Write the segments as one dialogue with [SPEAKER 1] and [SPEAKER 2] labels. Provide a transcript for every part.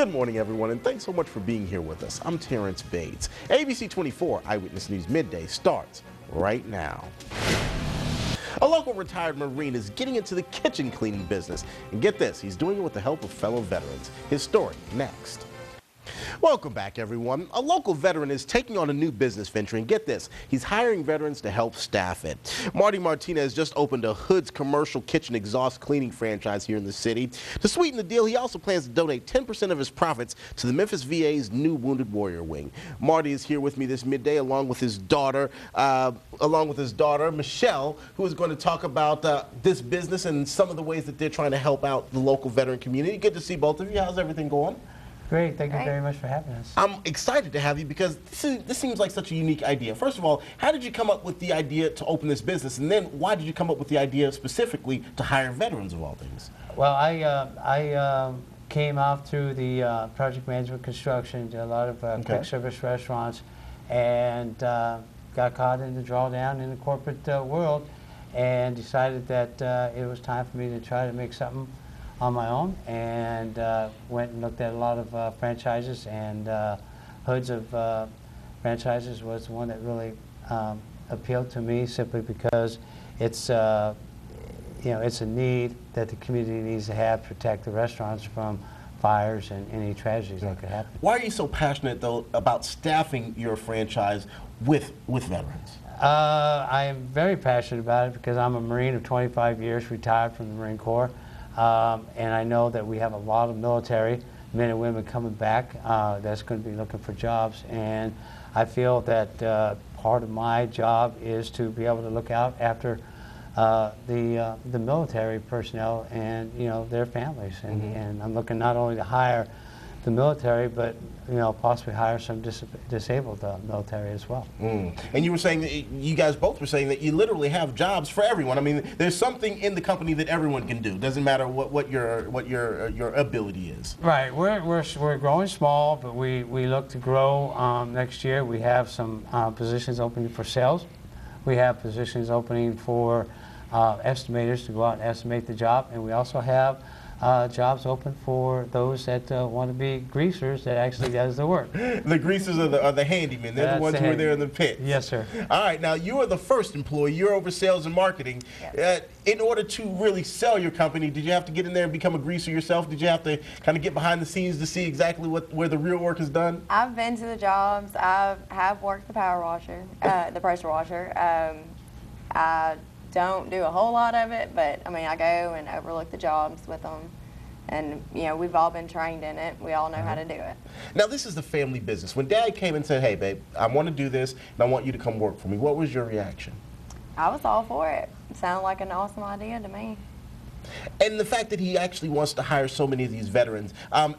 [SPEAKER 1] Good morning, everyone, and thanks so much for being here with us. I'm Terrence Bates. ABC 24 Eyewitness News Midday starts right now. A local retired Marine is getting into the kitchen cleaning business. And get this, he's doing it with the help of fellow veterans. His story next. Welcome back, everyone. A local veteran is taking on a new business venture, and get this, he's hiring veterans to help staff it. Martinez just opened a HOODZ commercial kitchen exhaust cleaning franchise here in the city. To sweeten the deal, he also plans to donate 10% of his profits to the Memphis VA's new Wounded Warrior Wing. Marty is here with me this midday, along with his daughter, Michelle, who is going to talk about this business and some of the ways that they're trying to help out the local veteran community. Good to see both of you. How's everything going?
[SPEAKER 2] Great, thank you very much for having us.
[SPEAKER 1] I'm excited to have you because this seems like such a unique idea. First of all, how did you come up with the idea to open this business? And then why did you come up with the idea specifically to hire veterans of all things?
[SPEAKER 2] Well, I came out through the project management construction, did a lot of quick service restaurants, and got caught in the drawdown in the corporate world and decided that it was time for me to try to make something on my own, and went and looked at a lot of franchises, and HOODZ of franchises was the one that really appealed to me, simply because it's it's a need that the community needs to have to protect the restaurants from fires and any tragedies that could happen.
[SPEAKER 1] Why are you so passionate though about staffing your franchise with veterans?
[SPEAKER 2] I am very passionate about it because I'm a Marine of 25 years, retired from the Marine Corps. And I know that we have a lot of military men and women coming back that's going to be looking for jobs, and I feel that part of my job is to be able to look out after the military personnel and their families, and I'm looking not only to hire the military, but possibly hire some disabled military as well.
[SPEAKER 1] And you were saying that you guys both were saying that you literally have jobs for everyone. I mean, there's something in the company that everyone can do. Doesn't matter what your ability is.
[SPEAKER 2] Right. We're growing small, but we look to grow next year. We have some positions opening for sales. We have positions opening for estimators to go out and estimate the job, and we also have jobs open for those that want to be greasers that actually does the work.
[SPEAKER 1] The greasers are the handymen. They're the ones who are there in the pit.
[SPEAKER 2] Yes, sir.
[SPEAKER 1] All right, now you are the first employee. You're over sales and marketing. Yes. In order to really sell your company, did you have to get in there and become a greaser yourself? Did you have to kind of get behind the scenes to see exactly where the real work is done?
[SPEAKER 3] I've been to the jobs. I have worked the power washer, the pressure washer. I don't do a whole lot of it, but I mean, I go and overlook the jobs with them, and we've all been trained in it. We all know how to do it.
[SPEAKER 1] Now, this is the family business. When Dad came and said, "Hey, babe, I want to do this, and I want you to come work for me," what was your reaction?
[SPEAKER 3] I was all for it. It sounded like an awesome idea to me.
[SPEAKER 1] And the fact that he actually wants to hire so many of these veterans,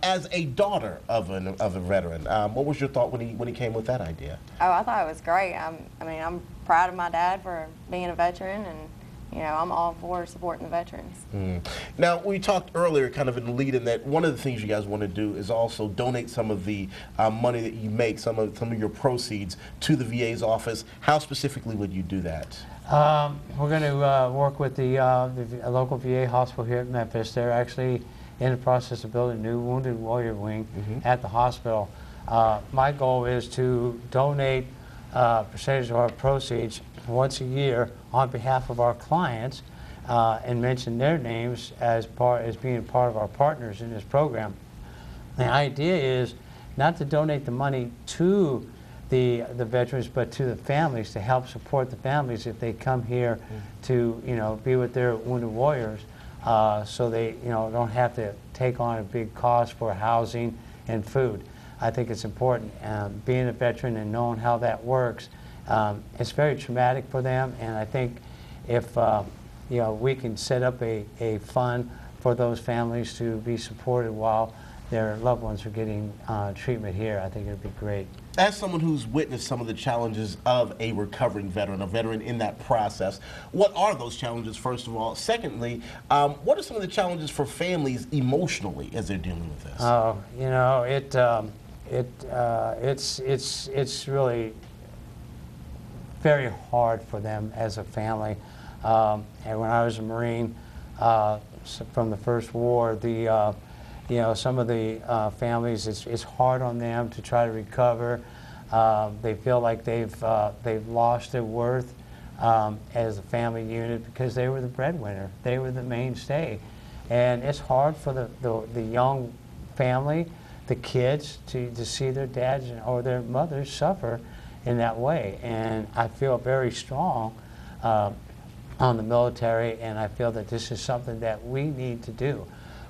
[SPEAKER 1] as a daughter of a veteran, what was your thought when he came with that idea?
[SPEAKER 3] Oh, I thought it was great. I mean, I'm proud of my dad for being a veteran, and I'm all for supporting the veterans.
[SPEAKER 1] Now, we talked earlier, kind of in the lead-in, that one of the things you guys want to do is also donate some of the money that you make, some of your proceeds, to the VA's office. How specifically would you do that?
[SPEAKER 2] We're going to work with the local VA hospital here at Memphis. They're actually in the process of building a new Wounded Warrior Wing at the hospital. My goal is to donate a percentage of our proceeds once a year on behalf of our clients and mention their names as being part of our partners in this program. The idea is not to donate the money to the veterans, but to the families, to help support the families if they come here to be with their wounded warriors, so they don't have to take on a big cost for housing and food. I think it's important, being a veteran and knowing how that works. It's very traumatic for them, and I think if we can set up a fund for those families to be supported while their loved ones are getting treatment here, I think it would be great.
[SPEAKER 1] As someone who's witnessed some of the challenges of a recovering veteran, a veteran in that process, what are those challenges, first of all? Secondly, what are some of the challenges for families emotionally as they're dealing with this?
[SPEAKER 2] Oh, it's really very hard for them as a family. And when I was a Marine from the first war, you know, some of the families, it's hard on them to try to recover. They feel like they've lost their worth as a family unit because they were the breadwinner. They were the mainstay. And it's hard for the young family, the kids, to see their dads or their mothers suffer in that way. And I feel very strong on the military, and I feel that this is something that we need to do.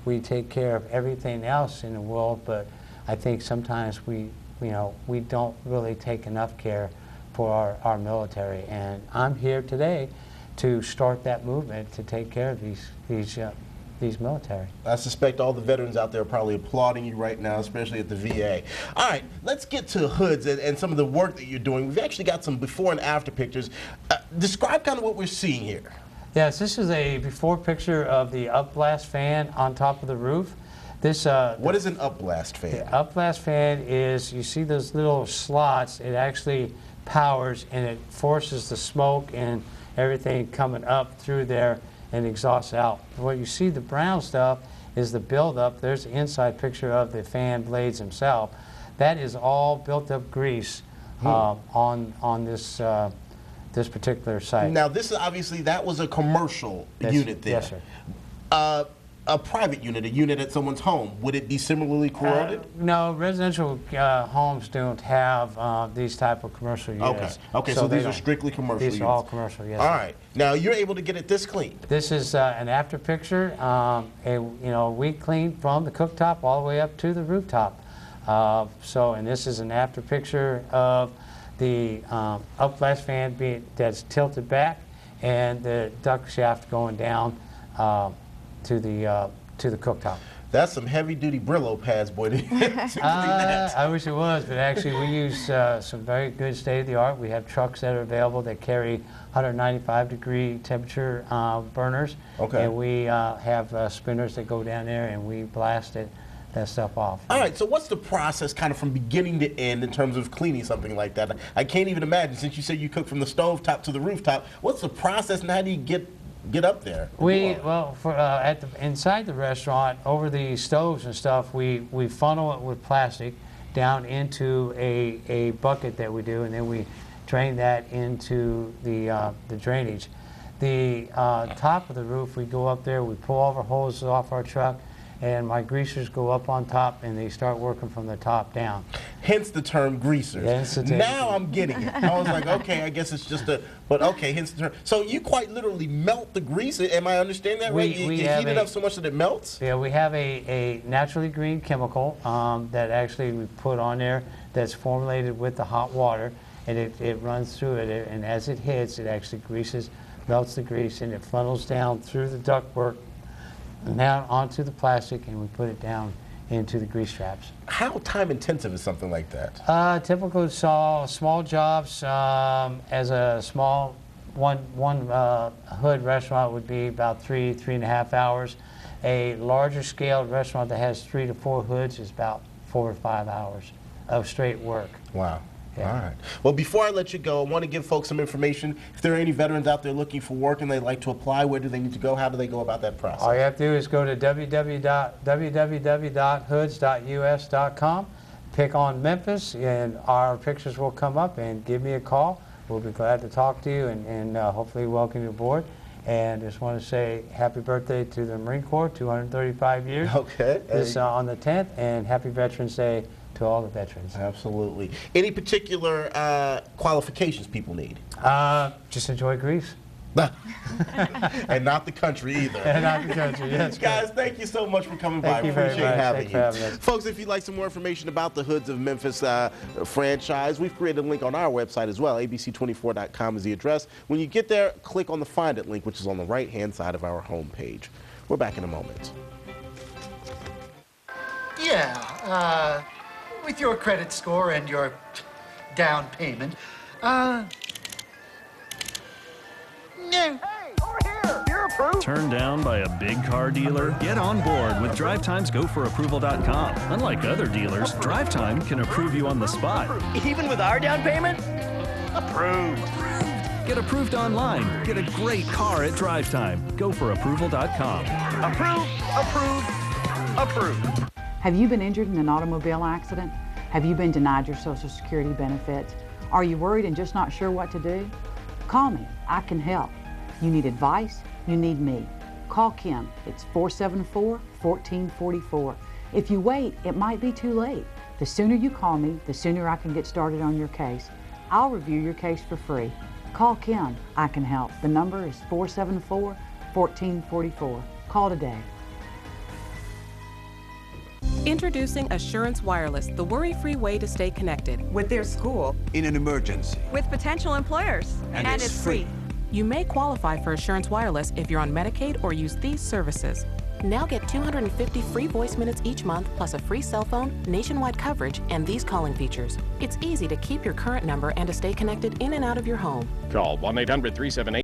[SPEAKER 2] We take care of everything else in the world, but I think sometimes we don't really take enough care for our military. And I'm here today to start that movement to take care of these military.
[SPEAKER 1] I suspect all the veterans out there are probably applauding you right now, especially at the VA. All right, let's get to HOODZ and some of the work that you're doing. We've actually got some before and after pictures. Describe kind of what we're seeing here.
[SPEAKER 2] Yes, this is a before picture of the upblast fan on top of the roof. This,
[SPEAKER 1] what is an upblast fan?
[SPEAKER 2] The upblast fan is, you see those little slots, it actually powers and it forces the smoke and everything coming up through there and exhausts out. What you see, the brown stuff, is the buildup. There's the inside picture of the fan blades themselves. That is all built up grease on this this particular site.
[SPEAKER 1] Now, this is obviously, that was a commercial unit there.
[SPEAKER 2] Yes, sir.
[SPEAKER 1] A private unit, a unit at someone's home, would it be similarly corroded?
[SPEAKER 2] No, residential homes don't have these type of commercial units.
[SPEAKER 1] Okay, so these are strictly commercial units.
[SPEAKER 2] These are all commercial, yes.
[SPEAKER 1] All right. Now, you're able to get it this clean.
[SPEAKER 2] This is an after picture. We clean from the cooktop all the way up to the rooftop. And this is an after picture of the upblast fan that's tilted back and the duct shaft going down to the cooktop.
[SPEAKER 1] That's some heavy-duty Brillo pads, boy.
[SPEAKER 2] I wish it was, but actually we use some very good state-of-the-art. We have trucks that are available that carry 195-degree temperature burners.
[SPEAKER 1] Okay.
[SPEAKER 2] And we have spinners that go down there and we blast that stuff off.
[SPEAKER 1] All right, so what's the process kind of from beginning to end in terms of cleaning something like that? I can't even imagine, since you said you cook from the stove top to the rooftop, what's the process and how do you get up there?
[SPEAKER 2] Inside the restaurant, over the stoves and stuff, we funnel it with plastic down into a bucket that we do, and then we drain that into the drainage. The top of the roof, we go up there, we pull all our hoses off our truck, and my greasers go up on top and they start working from the top down.
[SPEAKER 1] Hence the term greasers.
[SPEAKER 2] Hence the term.
[SPEAKER 1] Now I'm getting it. I was like, okay, I guess it's just but okay, hence the term. So you quite literally melt the grease. Am I understanding that right? You heat it up so much that it melts?
[SPEAKER 2] Yeah, we have a naturally green chemical that actually we put on there that's formulated with the hot water, and it runs through it, and as it hits, it actually melts the grease, and it funnels down through the ductwork down onto the plastic, and we put it down into the grease traps.
[SPEAKER 1] How time intensive is something like that?
[SPEAKER 2] Typical small jobs, as a small one hood restaurant would be about 3.5 hours. A larger scale restaurant that has 3 to 4 hoods is about 4 or 5 hours of straight work.
[SPEAKER 1] Wow.
[SPEAKER 2] Yeah.
[SPEAKER 1] All right. Well, before I let you go, I want to give folks some information. If there are any veterans out there looking for work and they'd like to apply, where do they need to go? How do they go about that process?
[SPEAKER 2] All you have to do is go to www.hoodz.us.com, pick on Memphis, and our pictures will come up, and give me a call. We'll be glad to talk to you and hopefully welcome you aboard. And just want to say happy birthday to the Marine Corps, 235 years.
[SPEAKER 1] Okay.
[SPEAKER 2] This on the 10th, and happy Veterans Day to all the veterans.
[SPEAKER 1] Absolutely. Any particular qualifications people need?
[SPEAKER 2] Just enjoy Greece.
[SPEAKER 1] And not the country either.
[SPEAKER 2] And not the country, yes.
[SPEAKER 1] Guys, thank you so much for coming by.
[SPEAKER 2] Thank you very much.
[SPEAKER 1] Appreciate having
[SPEAKER 2] you.
[SPEAKER 1] Folks, if you'd like some more information about the HOODZ of Memphis franchise, we've created a link on our website as well. abc24.com is the address. When you get there, click on the Find It link, which is on the right-hand side of our homepage. We're back in a moment.
[SPEAKER 4] Yeah, with your credit score and your down payment, no.
[SPEAKER 5] Hey, over here! You're approved!
[SPEAKER 6] Turned down by a big car dealer? Get on board with DriveTimesGoForApproval.com. Unlike other dealers, DriveTime can approve you on the spot.
[SPEAKER 5] Even with our down payment? Approved!
[SPEAKER 6] Get approved online. Get a great car at DriveTime. GoForApproval.com.
[SPEAKER 5] Approved! Approved! Approved.
[SPEAKER 7] Have you been injured in an automobile accident? Have you been denied your Social Security benefits? Are you worried and just not sure what to do? Call me. I can help. You need advice? You need me. Call Kim. It's 474-1444. If you wait, it might be too late. The sooner you call me, the sooner I can get started on your case. I'll review your case for free. Call Kim. I can help. The number is 474-1444. Call today.
[SPEAKER 8] Introducing Assurance Wireless, the worry-free way to stay connected.
[SPEAKER 9] With their school.
[SPEAKER 10] In an emergency.
[SPEAKER 9] With potential employers.
[SPEAKER 10] And it's free.
[SPEAKER 8] You may qualify for Assurance Wireless if you're on Medicaid or use these services. Now get 250 free voice minutes each month, plus a free cell phone, nationwide coverage, and these calling features. It's easy to keep your current number and to stay connected in and out of your home.
[SPEAKER 5] Call 1-800-378